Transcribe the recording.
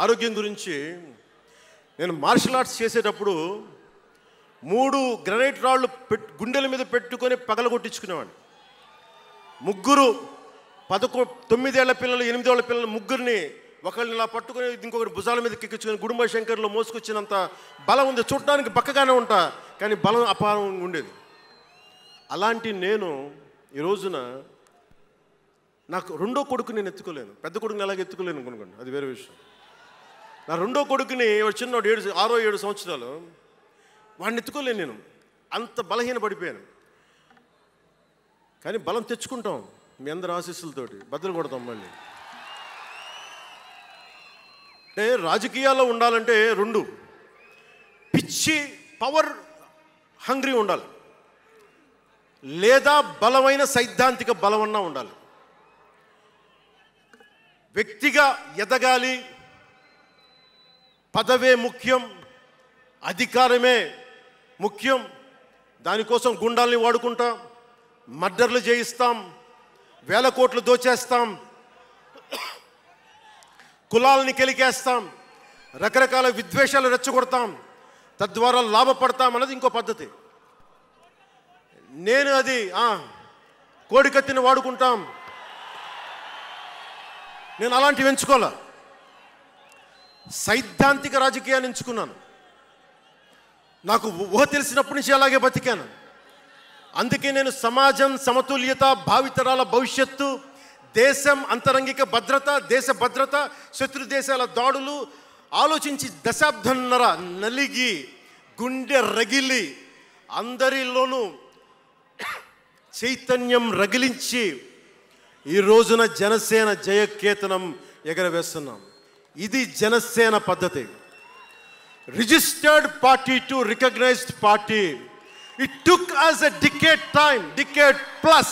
ఆరోగ్యం గురించి నేను మార్షల్ ఆర్ట్స్ చేసేటప్పుడు 3 గ్రనైట్ రాళ్ళు గుండెల మీద పెట్టుకొని పగలగొట్టించుకునేవాడిని. 9 ఏళ్ల పిల్లలు 8 ఏళ్ల పిల్లలు ముగ్గురిని ఒకళ్ళని ఇలా పట్టుకొని ఇంకొకటి భుజాల మీద ఎక్కించుకొని గుడుంబ శంకర్లో మోసుకొచ్చినంత బలం ఉంది. చూడటానికి బక్కగానే ఉంటా, కానీ బలం అపారం ఉండేది. అలాంటి నేను ఈ రోజున నాకు రెండో కొడుకు నేను ఎత్తుకోలేను. పెద్ద కొడుకుని ఎలాగ ఎత్తుకోలేను అనుకోండి, అది వేరే విషయం. నా రెండో కొడుకుని చిన్నోడు 6-7 సంవత్సరాలు, వాడిని ఎత్తుకోలేను నేను. అంత బలహీన పడిపోయాను. కానీ బలం తెచ్చుకుంటాం మీ అందరి ఆశీస్సులతోటి, బద్దలు కొడతాం మళ్ళీ. అంటే రాజకీయాల్లో ఉండాలంటే 2 పిచ్చి పవర్ హంగ్రీ ఉండాలి, లేదా బలమైన సైద్ధాంతిక బలమన్నా ఉండాలి. వ్యక్తిగా ఎదగాలి, పదవే ముఖ్యం, అధికారమే ముఖ్యం. దానికోసం గుండాల్ని వాడుకుంటాం, మర్డర్లు చేయిస్తాం, వేల కోట్లు దోచేస్తాం, కులాలని కెలికేస్తాం, రకరకాల విద్వేషాలు రెచ్చగొడతాం, తద్వారా లాభపడతాం అన్నది ఇంకో పద్ధతి. నేను అది కోడికత్తిని వాడుకుంటాం, నేను అలాంటివి ఎంచుకోలే. సైద్ధాంతిక రాజకీయాన్ని ఎంచుకున్నాను. నాకు ఊహ తెలిసినప్పటి నుంచి అలాగే బతికాను. అందుకే నేను సమాజం, సమతుల్యత, భావితరాల భవిష్యత్తు, దేశం అంతరంగిక భద్రత, దేశ భద్రత, శత్రు దేశాల దాడులు ఆలోచించి దశాబ్దన్నర నలిగి గుండె రగిలి అందరిలోనూ చైతన్యం రగిలించి ఈ రోజున జనసేన జయకేతనం ఎగరవేస్తున్నాం. ఇది జనసేన పద్ధతి. Registered party to recognized party. It took us a decade plus